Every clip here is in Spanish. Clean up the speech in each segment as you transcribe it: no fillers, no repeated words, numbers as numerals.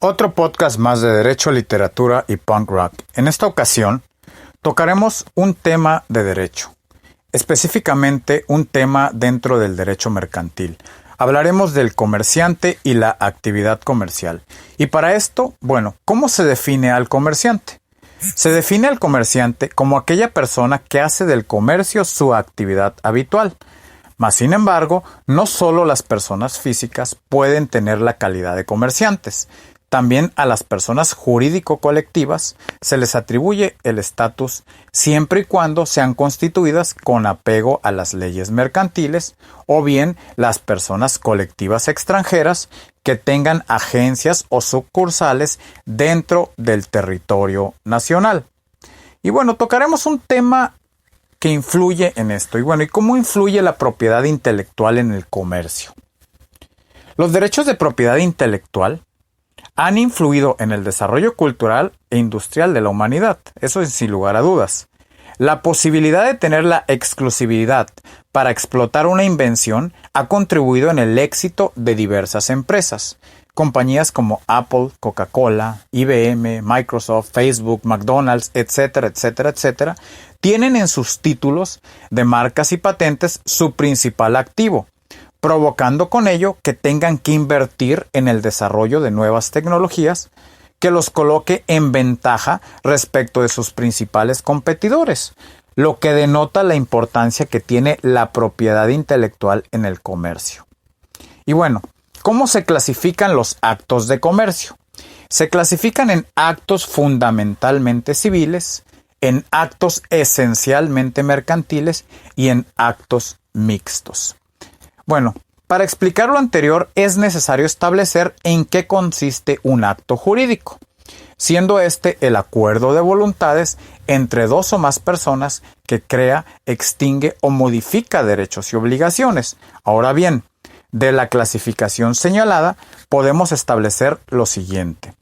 Otro podcast más de Derecho, Literatura y Punk Rock. En esta ocasión tocaremos un tema de derecho, específicamente un tema dentro del derecho mercantil. Hablaremos del comerciante y la actividad comercial. Y para esto, ¿cómo se define al comerciante? Se define al comerciante como aquella persona que hace del comercio su actividad habitual. Mas, sin embargo, no solo las personas físicas pueden tener la calidad de comerciantes. También a las personas jurídico-colectivas se les atribuye el estatus siempre y cuando sean constituidas con apego a las leyes mercantiles o bien las personas colectivas extranjeras que tengan agencias o sucursales dentro del territorio nacional. Y tocaremos un tema que influye en esto. ¿Y cómo influye la propiedad intelectual en el comercio? Los derechos de propiedad intelectual han influido en el desarrollo cultural e industrial de la humanidad, eso es sin lugar a dudas. La posibilidad de tener la exclusividad para explotar una invención ha contribuido en el éxito de diversas empresas. Compañías como Apple, Coca-Cola, IBM, Microsoft, Facebook, McDonald's, etcétera, etcétera, etcétera, tienen en sus títulos de marcas y patentes su principal activo, provocando con ello que tengan que invertir en el desarrollo de nuevas tecnologías que los coloque en ventaja respecto de sus principales competidores, lo que denota la importancia que tiene la propiedad intelectual en el comercio. Y ¿cómo se clasifican los actos de comercio? Se clasifican en actos fundamentalmente civiles, en actos esencialmente mercantiles y en actos mixtos. Para explicar lo anterior es necesario establecer en qué consiste un acto jurídico, siendo este el acuerdo de voluntades entre dos o más personas que crea, extingue o modifica derechos y obligaciones. Ahora bien, de la clasificación señalada podemos establecer lo siguiente.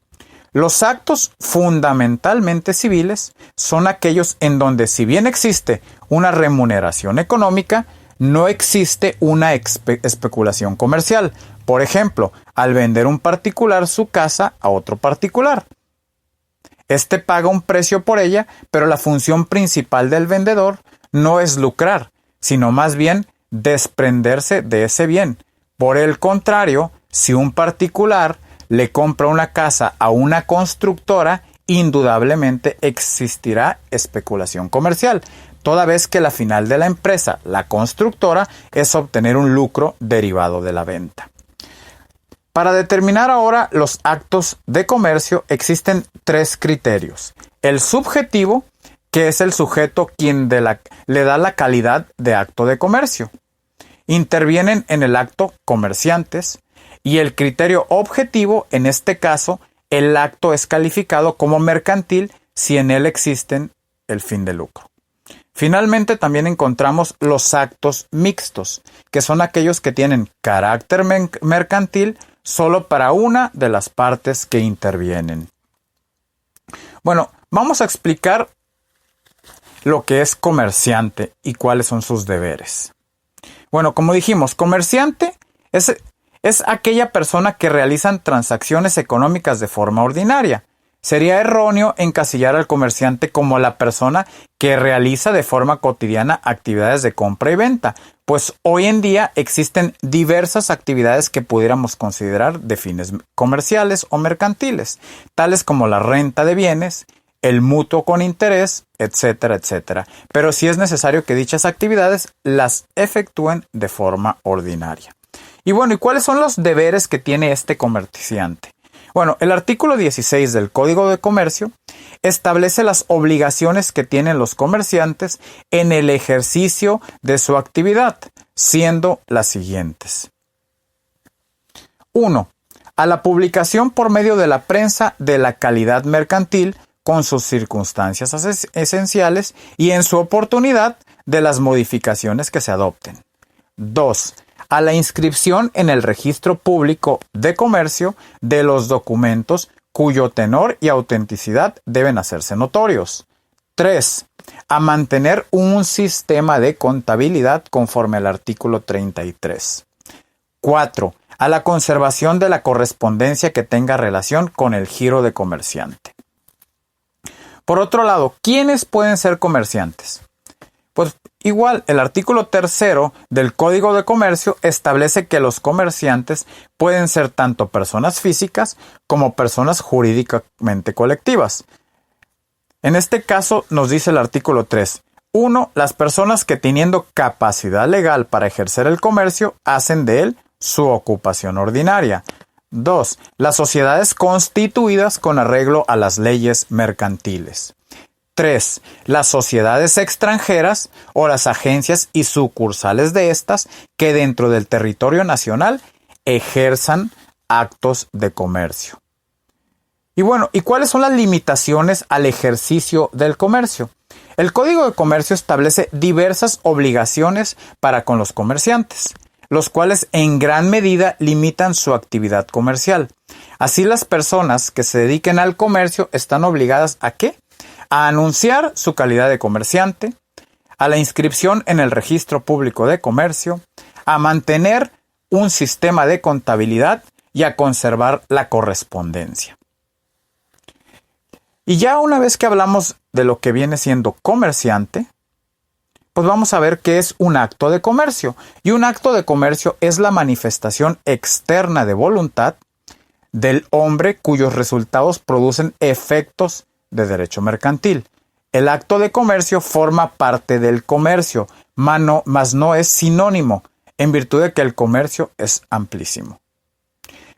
Los actos fundamentalmente civiles son aquellos en donde, si bien existe una remuneración económica, no existe una especulación comercial. Por ejemplo, al vender un particular su casa a otro particular. Este paga un precio por ella, pero la función principal del vendedor no es lucrar, sino más bien desprenderse de ese bien. Por el contrario, si un particular le compra una casa a una constructora, indudablemente existirá especulación comercial, toda vez que la final de la empresa, la constructora, es obtener un lucro derivado de la venta. Para determinar ahora los actos de comercio existen tres criterios. El subjetivo, que es el sujeto quien le da la calidad de acto de comercio. Intervienen en el acto comerciantes, y el criterio objetivo, en este caso, el acto es calificado como mercantil si en él existen el fin de lucro. Finalmente también encontramos los actos mixtos, que son aquellos que tienen carácter mercantil solo para una de las partes que intervienen. Vamos a explicar lo que es comerciante y cuáles son sus deberes. Como dijimos, comerciante es aquella persona que realiza transacciones económicas de forma ordinaria. Sería erróneo encasillar al comerciante como la persona que realiza de forma cotidiana actividades de compra y venta, pues hoy en día existen diversas actividades que pudiéramos considerar de fines comerciales o mercantiles, tales como la renta de bienes, el mutuo con interés, etcétera, etcétera. Pero sí es necesario que dichas actividades las efectúen de forma ordinaria. ¿Y cuáles son los deberes que tiene este comerciante? El artículo 16 del Código de Comercio establece las obligaciones que tienen los comerciantes en el ejercicio de su actividad, siendo las siguientes. 1. A la publicación por medio de la prensa de la calidad mercantil con sus circunstancias esenciales y en su oportunidad de las modificaciones que se adopten. 2. A la inscripción en el registro público de comercio de los documentos cuyo tenor y autenticidad deben hacerse notorios. 3. A mantener un sistema de contabilidad conforme al artículo 33. 4. a la conservación de la correspondencia que tenga relación con el giro de comerciante. Por otro lado, ¿quiénes pueden ser comerciantes? Pues igual, el artículo 3 del Código de Comercio establece que los comerciantes pueden ser tanto personas físicas como personas jurídicamente colectivas. En este caso nos dice el artículo 3. 1. Las personas que teniendo capacidad legal para ejercer el comercio hacen de él su ocupación ordinaria. 2. Las sociedades constituidas con arreglo a las leyes mercantiles. 3. Las sociedades extranjeras o las agencias y sucursales de estas que dentro del territorio nacional ejerzan actos de comercio. Y bueno, ¿y cuáles son las limitaciones al ejercicio del comercio? El Código de Comercio establece diversas obligaciones para con los comerciantes, los cuales en gran medida limitan su actividad comercial. Así, las personas que se dediquen al comercio están obligadas ¿a qué? A anunciar su calidad de comerciante, a la inscripción en el Registro Público de Comercio, a mantener un sistema de contabilidad y a conservar la correspondencia. Y ya una vez que hablamos de lo que viene siendo comerciante, pues vamos a ver qué es un acto de comercio. Y un acto de comercio es la manifestación externa de voluntad del hombre cuyos resultados producen efectos de derecho mercantil. El acto de comercio forma parte del comercio, mas no es sinónimo, en virtud de que el comercio es amplísimo.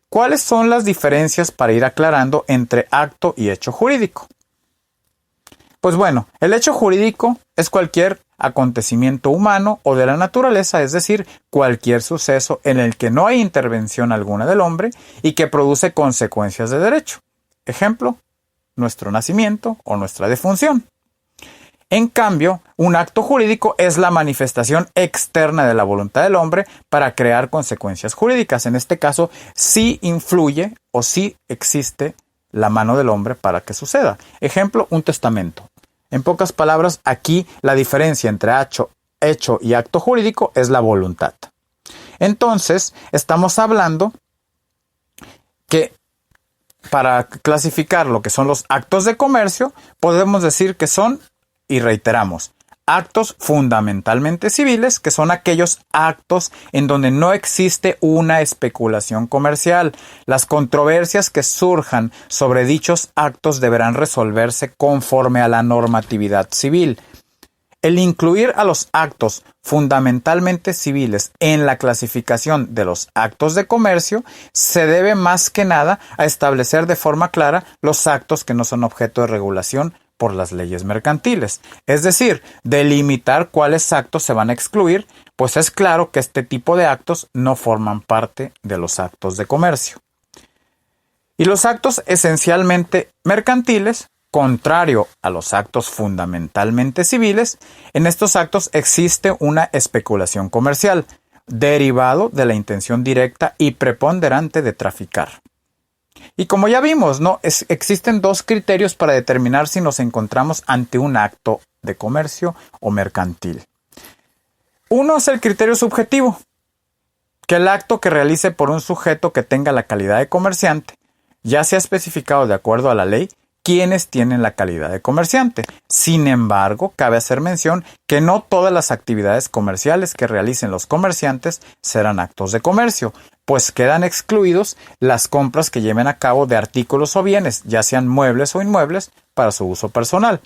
¿Cuáles son las diferencias para ir aclarando entre acto y hecho jurídico? Pues bueno, el hecho jurídico es cualquier acontecimiento humano o de la naturaleza, es decir, cualquier suceso en el que no hay intervención alguna del hombre y que produce consecuencias de derecho. Ejemplo, nuestro nacimiento o nuestra defunción. En cambio, un acto jurídico es la manifestación externa de la voluntad del hombre para crear consecuencias jurídicas. En este caso, sí influye o sí existe la mano del hombre para que suceda. Ejemplo, un testamento. En pocas palabras, aquí la diferencia entre hecho y acto jurídico es la voluntad. Entonces, estamos hablando que para clasificar lo que son los actos de comercio, podemos decir que son, y reiteramos, actos fundamentalmente civiles, que son aquellos actos en donde no existe una especulación comercial. Las controversias que surjan sobre dichos actos deberán resolverse conforme a la normatividad civil. El incluir a los actos fundamentalmente civiles en la clasificación de los actos de comercio se debe más que nada a establecer de forma clara los actos que no son objeto de regulación por las leyes mercantiles, es decir, delimitar cuáles actos se van a excluir, pues es claro que este tipo de actos no forman parte de los actos de comercio. Y los actos esencialmente mercantiles, contrario a los actos fundamentalmente civiles, en estos actos existe una especulación comercial, derivado de la intención directa y preponderante de traficar. Y como ya vimos, existen dos criterios para determinar si nos encontramos ante un acto de comercio o mercantil. Uno es el criterio subjetivo, que el acto que realice por un sujeto que tenga la calidad de comerciante, ya sea especificado de acuerdo a la ley, quienes tienen la calidad de comerciante. Sin embargo, cabe hacer mención que no todas las actividades comerciales que realicen los comerciantes serán actos de comercio, pues quedan excluidos las compras que lleven a cabo de artículos o bienes, ya sean muebles o inmuebles, para su uso personal.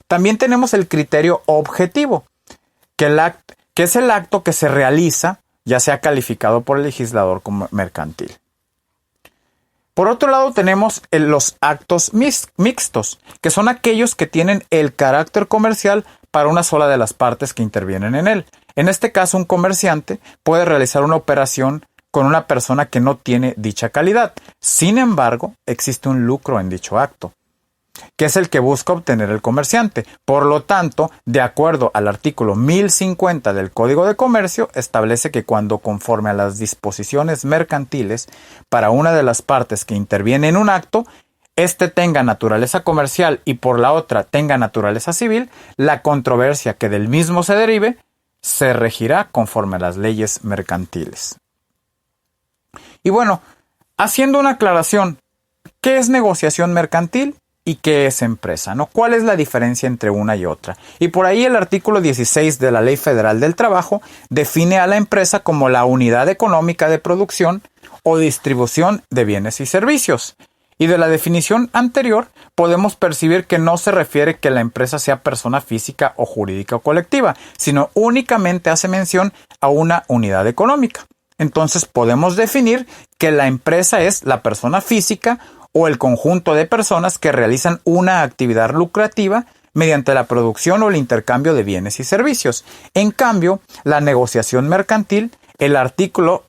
También tenemos el criterio objetivo, que es el acto que se realiza, ya sea calificado por el legislador como mercantil. Por otro lado, tenemos los actos mixtos, que son aquellos que tienen el carácter comercial para una sola de las partes que intervienen en él. En este caso, un comerciante puede realizar una operación con una persona que no tiene dicha calidad. Sin embargo, existe un lucro en dicho acto, que es el que busca obtener el comerciante. Por lo tanto, de acuerdo al artículo 1050 del Código de Comercio, establece que cuando, conforme a las disposiciones mercantiles, para una de las partes que interviene en un acto, éste tenga naturaleza comercial y por la otra tenga naturaleza civil, la controversia que del mismo se derive se regirá conforme a las leyes mercantiles. Y bueno, haciendo una aclaración, ¿qué es negociación mercantil y qué es empresa, ¿no? ¿Cuál es la diferencia entre una y otra? Y por ahí el artículo 16 de la Ley Federal del Trabajo define a la empresa como la unidad económica de producción o distribución de bienes y servicios. Y de la definición anterior podemos percibir que no se refiere que la empresa sea persona física o jurídica o colectiva, sino únicamente hace mención a una unidad económica. Entonces podemos definir que la empresa es la persona física o el conjunto de personas que realizan una actividad lucrativa mediante la producción o el intercambio de bienes y servicios. En cambio, la negociación mercantil, el artículo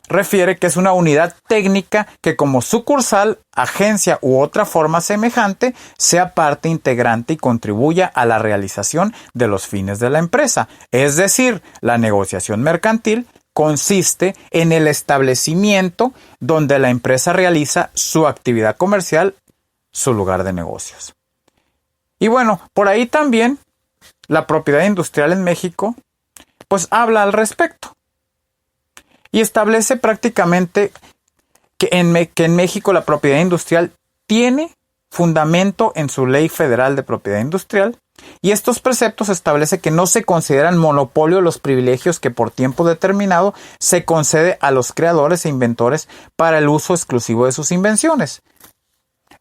refiere que es una unidad técnica que como sucursal, agencia u otra forma semejante sea parte integrante y contribuya a la realización de los fines de la empresa. Es decir, la negociación mercantil consiste en el establecimiento donde la empresa realiza su actividad comercial, su lugar de negocios. Y bueno, por ahí también la propiedad industrial en México pues habla al respecto. Y establece prácticamente que en México la propiedad industrial tiene fundamento en su Ley Federal de Propiedad Industrial, y estos preceptos establecen que no se consideran monopolio los privilegios que por tiempo determinado se concede a los creadores e inventores para el uso exclusivo de sus invenciones.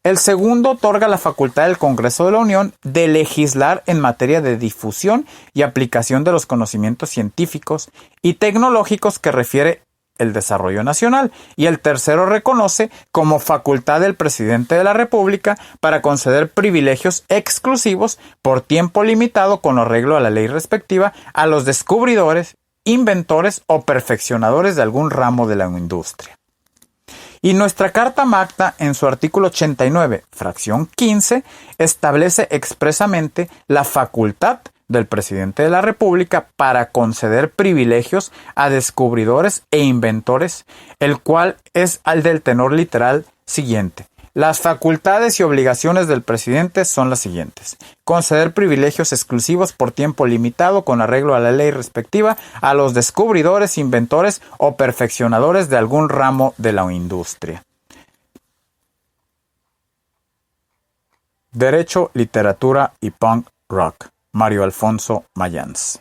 El segundo otorga la facultad del Congreso de la Unión de legislar en materia de difusión y aplicación de los conocimientos científicos y tecnológicos que refiere el desarrollo nacional, y el tercero reconoce como facultad del presidente de la República para conceder privilegios exclusivos por tiempo limitado con arreglo a la ley respectiva a los descubridores, inventores o perfeccionadores de algún ramo de la industria. Y nuestra Carta Magna, en su artículo 89, fracción 15, establece expresamente la facultad del presidente de la República para conceder privilegios a descubridores e inventores, el cual es al del tenor literal siguiente. Las facultades y obligaciones del presidente son las siguientes: conceder privilegios exclusivos por tiempo limitado con arreglo a la ley respectiva a los descubridores, inventores o perfeccionadores de algún ramo de la industria. Derecho, literatura y punk rock. Mario Alfonso Mayans.